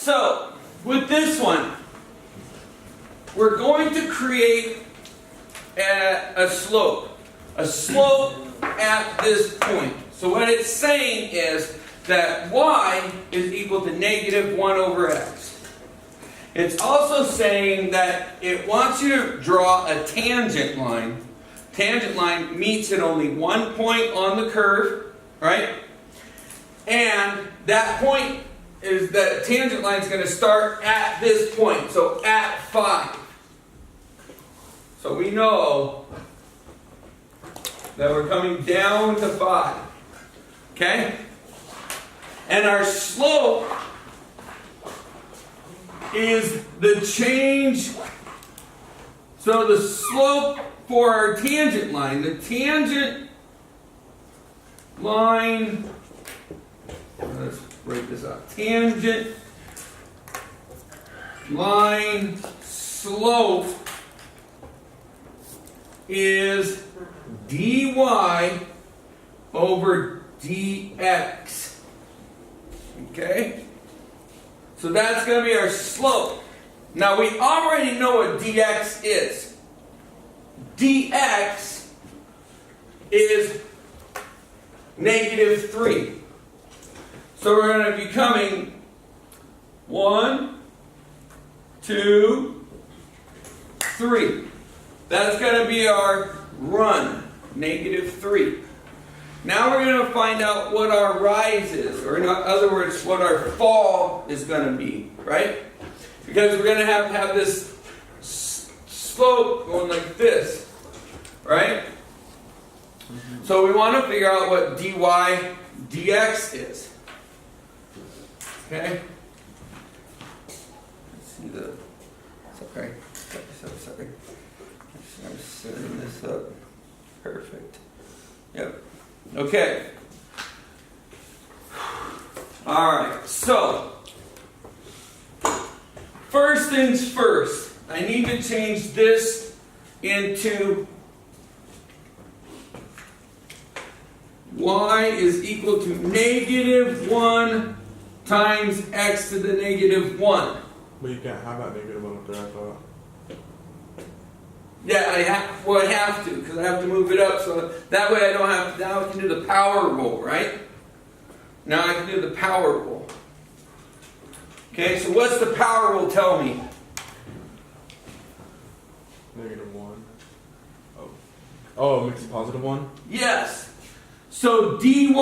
So, with this one, we're going to create a slope. A slope at this point. So what it's saying is that y is equal to negative 1 over x. It's also saying that it wants you to draw a tangent line. Tangent line meets at only one point on the curve, right? And that point is that tangent line is going to start at this point, so at 5. So we know that we're coming down to 5. Okay? And our slope is the change. So the slope for our tangent line, the tangent line, let's break this up. Tangent line slope is dy over dx. Okay? So that's going to be our slope. Now we already know what dx is. Dx is negative 3. So we're going to be coming 1, 2, 3. That's going to be our run, negative 3. Now we're going to find out what our rise is, or in other words, what our fall is going to be, right? Because we're going to have this slope going like this, right? So we want to figure out what dy dx is. Okay? Let's see the... Sorry. Sorry. I'm setting this up. Perfect. Yep. Okay. Alright, so first things first, I need to change this into y is equal to negative 1 times x to the negative 1. But you can't have that negative 1 up there, I thought. Yeah, I have to, because I have to move it up, so that way I don't have to, now I can do the power rule, right? Now I can do the power rule. Okay, so what's the power rule tell me? Negative 1. Oh, it makes a positive 1? Yes. So dy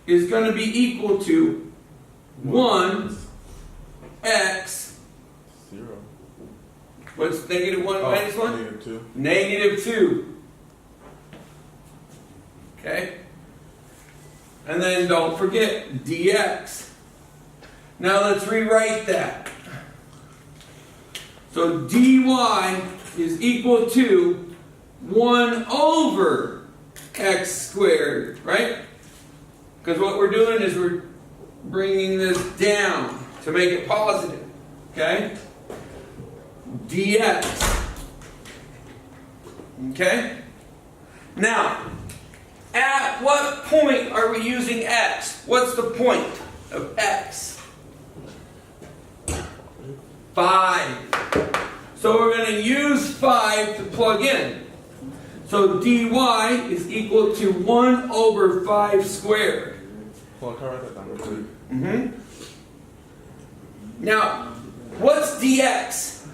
is going to be equal to 1 x. 0. What's negative 1 minus 1? Negative 2. Negative 2. Okay? And then don't forget dx. Now let's rewrite that. So dy is equal to 1 over x squared, right? Because what we're doing is we're bringing this down to make it positive. Okay? Dx. Okay? Now, at what point are we using x? What's the point of x? 5. So we're going to use 5 to plug in. So dy is equal to 1 over 5 squared. Well, can I write that down real quick? Mm-hmm. Now, what's dx?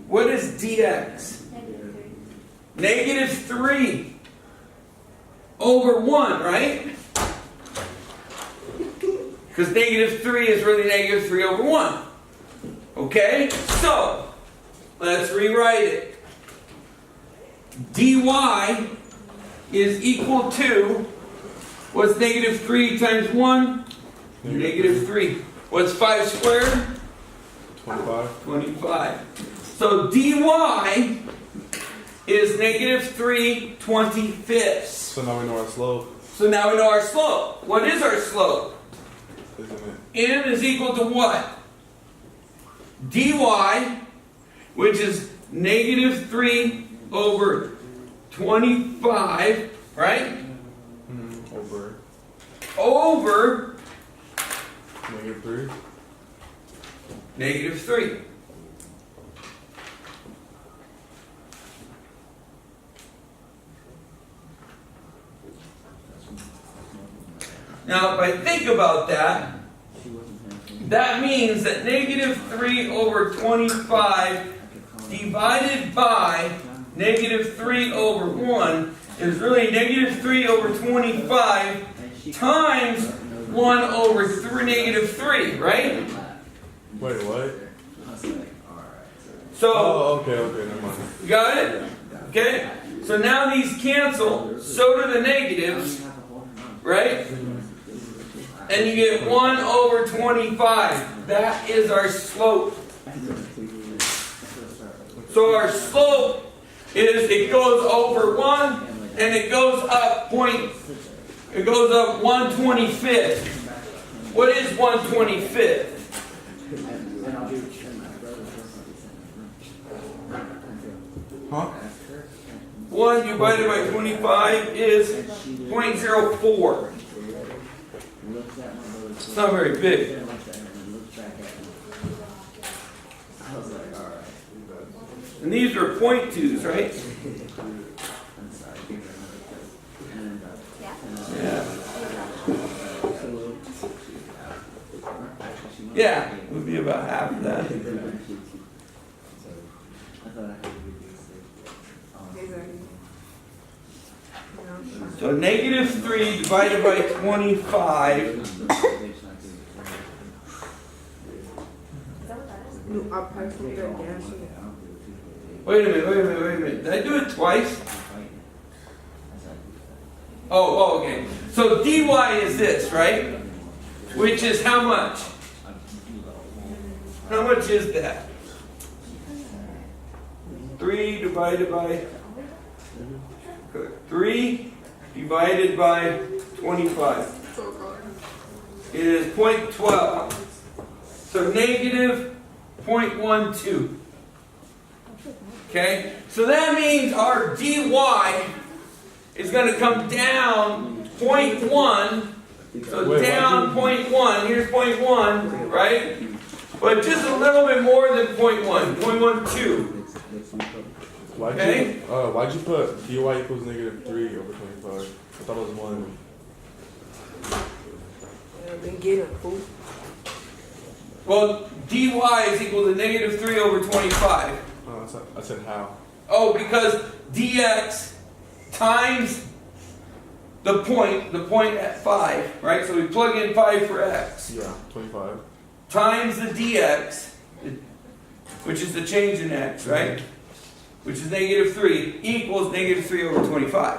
What is dx? Negative 3 over 1, right? Because negative 3 is really negative 3 over 1. Okay? So, let's rewrite it. dy is equal to, what's negative 3 times 1? Negative 3. What's 5 squared? 25. 25. So dy is negative 3 25ths. So now we know our slope. So now we know our slope. What is our slope? Isn't it? N is equal to what? dy, which is negative 3 over 25, right? Over over -3. -3. Now, if I think about that, that means that -3 over 25 divided by -3 over 1 is really -3 over 25 times 1 over -3, right? Wait, what? So, Oh, okay, never mind. you got it? Okay? So now these cancel, so do the negatives, right? And you get 1 over 25. That is our slope. So our slope is, it goes over 1 and it goes up 1/25. What is 1/25? Huh? 1 divided by 25 is 0.04. It's not very big. And these are 0.2s, right? Yeah. Yeah, it would be about half of that. So -3 divided by 25. Wait a minute. Did I do it twice? Oh, okay. So dy is this, right? Which is how much? How much is that? 3 divided by 25 is 0.12. So -0.12. Okay? So that means our dy is going to come down 0.1. So Wait, down 0.1. Here's 0.1, right? But just a little bit more than 0.1. 0.12. Okay? Why'd you put dy equals -3 over 25? I thought it was 1. Well, dy is equal to -3 over 25. I said how. Oh, because dx times the point at 5, right? So we plug in 5 for x, Yeah, 25. times the dx, which is the change in x, right? Which is -3, equals -3 over 25.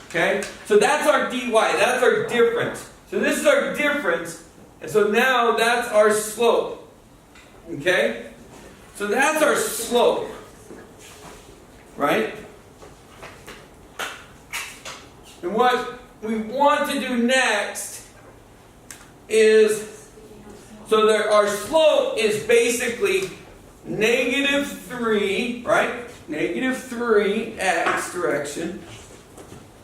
Okay? So that's our dy, that's our difference. So this is our difference, and so now that's our slope. Okay? So that's our slope. Right? And what we want to do next is, so that our slope is basically -3, right? -3x direction,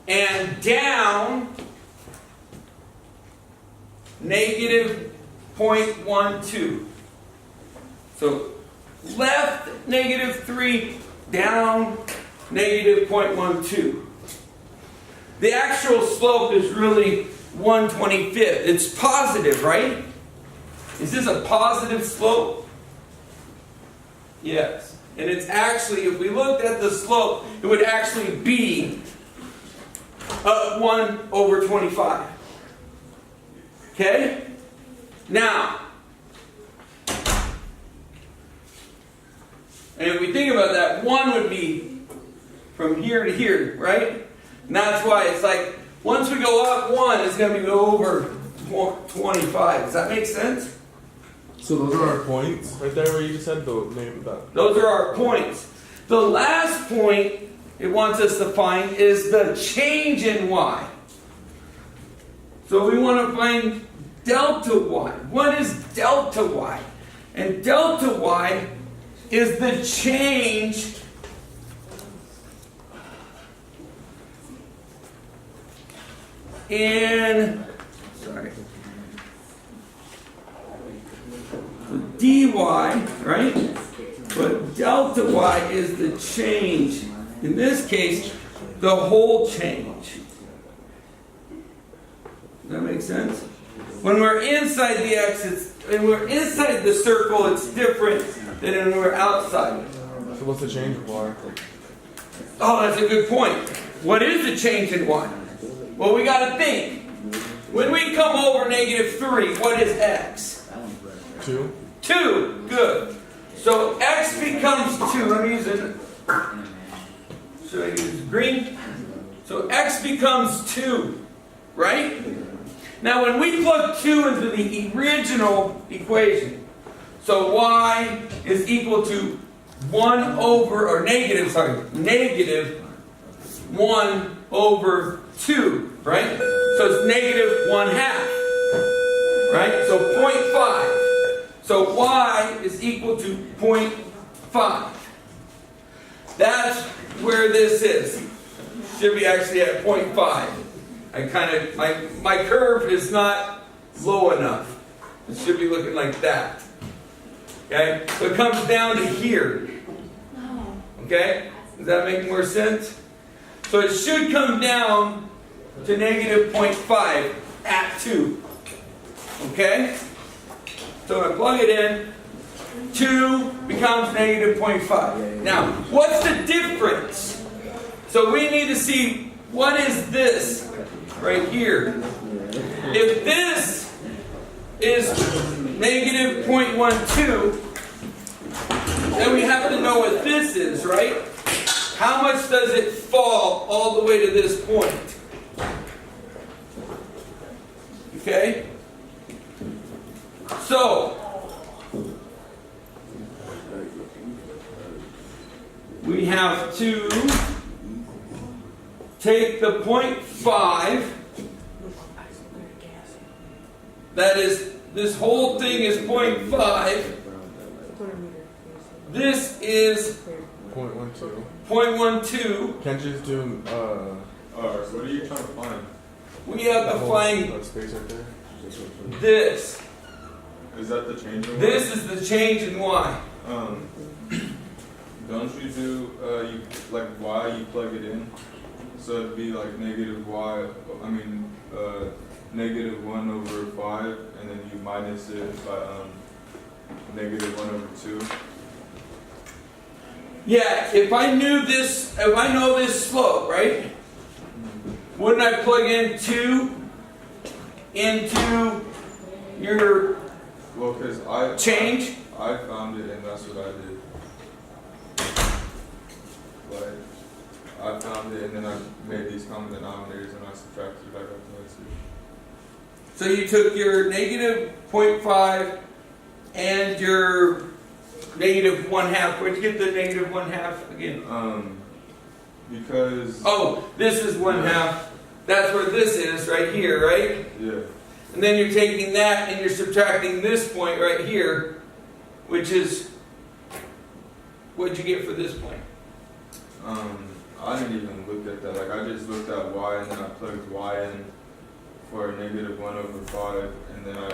and down -0.12. So left -3, down -0.12. The actual slope is really 1/25. It's positive, right? Is this a positive slope? Yes. And it's actually, if we looked at the slope, it would actually be 1 over 25. Okay? Now, and if we think about that, 1 would be from here to here, right? And that's why it's like, once we go up 1, it's going to be over 25. Does that make sense? So those are our points right there where you just said the name of that. Those are our points. The last point it wants us to find is the change in y. So we want to find delta y. What is delta y? And delta y is the change in y, right? But delta y is the change. In this case, the whole change. Does that make sense? When we're inside the x, when we're inside the circle, it's different than when we're outside. So what's the change of y? Oh, that's a good point. What is the change in y? Well, we got to think. When we come over -3, what is x? 2. 2. Good. So x becomes 2. Let me use it. Should I use green? So x becomes 2, right? Now when we plug 2 into the original equation, so y is equal to 1 over, or negative 1 over 2, right? So it's -1/2, right? So 0.5. So y is equal to 0.5. That's where this is. Should be actually at 0.5. I kind of, my curve is not low enough. It should be looking like that. Okay? So it comes down to here. Okay? Does that make more sense? So it should come down to -0.5 at 2. Okay? So I plug it in. 2 becomes -0.5. Now, what's the difference? So we need to see what is this right here. If this is -0.12, then we have to know what this is, right? How much does it fall all the way to this point? Okay? So, we have to take the 0.5, that is, this whole thing is 0.5, this is 0.12. 0.12, Can't you just do, Alright, what are you trying to find? we have to find that space right there? this. Is that the change in This is the change in y. Don't you do, you, like y, you plug it in? So it'd be like -1/5, and then you minus it by, -1/2. Yeah, if I knew this, if I know this slope, right? Wouldn't I plug in 2 into your Well, because change? I found it and that's what I did. Like, I found it and then I made these common denominators and I subtracted it back up to that 2. So you took your -0.5 and your -1/2. Where'd you get the -1/2 again? Because Oh, this is 1/2. That's where this is, right here, right? yeah, And then you're taking that and you're subtracting this point right here, which is, what'd you get for this point? I didn't even look at that. Like I just looked at y and then I plugged y in for -1/5, and then I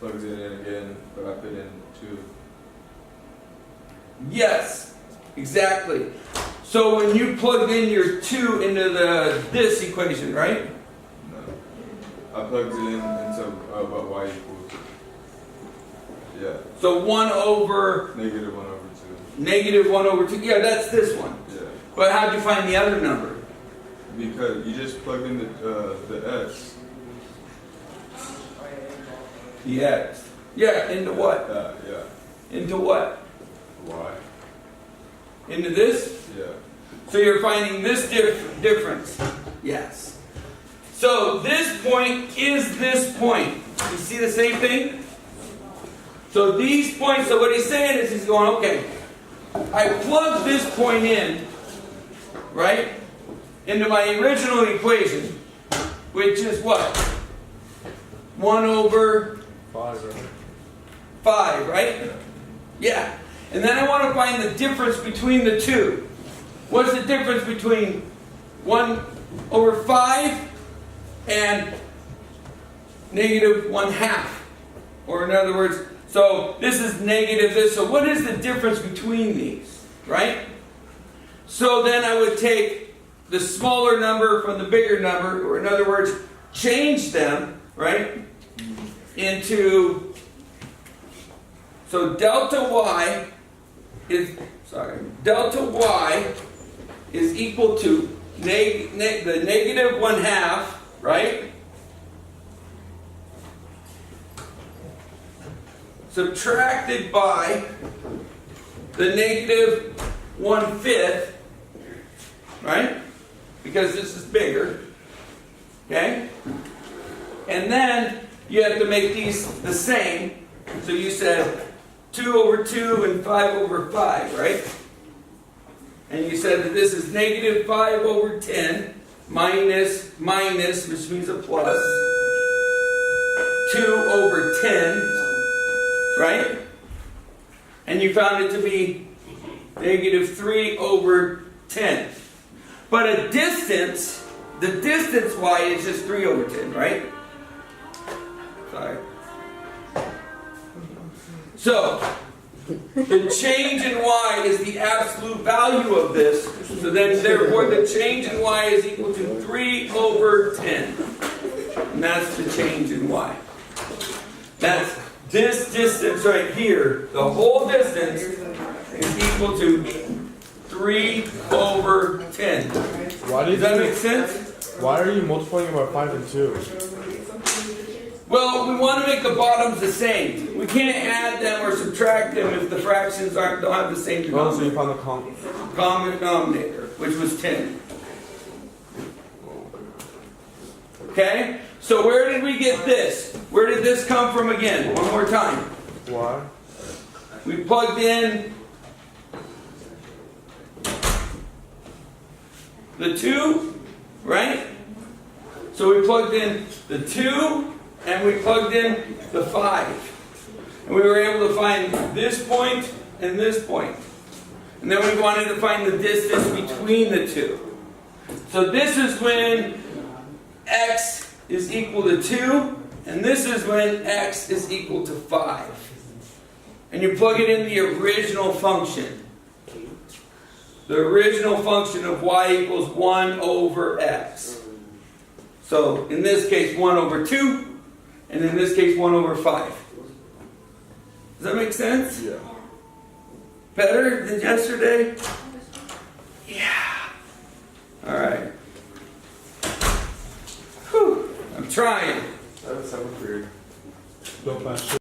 plugged it in again, but I put in 2. Yes, exactly. So when you plugged in your 2 into this equation, right? No, I plugged it in into what y equals. Yeah, So 1 over -1/2. -1/2. Yeah, that's this one. Yeah, But how'd you find the other number? because you just plugged in the x. The x. Yeah, into what? Yeah, Into what? y. Into this? Yeah. So you're finding this difference? Yes. So this point is this point. You see the same thing? So these points, so what he's saying is he's going, okay, I plugged this point in, right, into my original equation, which is what? 1 over 5, right? 5, right? Yeah. And then I want to find the difference between the two. What's the difference between 1 over 5 and -1/2? Or in other words, So this is negative this. So what is the difference between these, right? So then I would take the smaller number from the bigger number, or in other words, change them, right, into, so delta y is equal to the negative 1/2, right? Subtracted by the negative 1/5, right? Because this is bigger, okay? And then you have to make these the same. So you said 2 over 2 and 5 over 5, right? And you said that this is negative 5 over 10 minus, which means a plus, 2 over 10, right? And you found it to be negative 3 over 10. But a distance, the distance y is just 3 over 10, right? Sorry. So, the change in y is the absolute value of this. So then, therefore, the change in y is equal to 3 over 10. And that's the change in y. That's this distance right here. The whole distance is equal to 3 over 10. Does that make sense? Why are you multiplying by 5 and 2? Well, we want to make the bottoms the same. We can't add them or subtract them if the fractions don't have the same Oh, so you found the common denominator, which was 10. Okay? So where did we get this? Where did this come from again? One more time. Why? We plugged in the 2, right? So we plugged in the 2 and we plugged in the 5. And we were able to find this point and this point. And then we wanted to find the distance between the two. So this is when x is equal to 2, and this is when x is equal to 5. And you plug it in the original function. The original function of y equals 1 over x. So in this case 1 over 2, and in this case 1 over 5. Does that make sense? Yeah. Better than yesterday? Yeah. Alright. Whew. I'm trying. That was weird. Don't pass.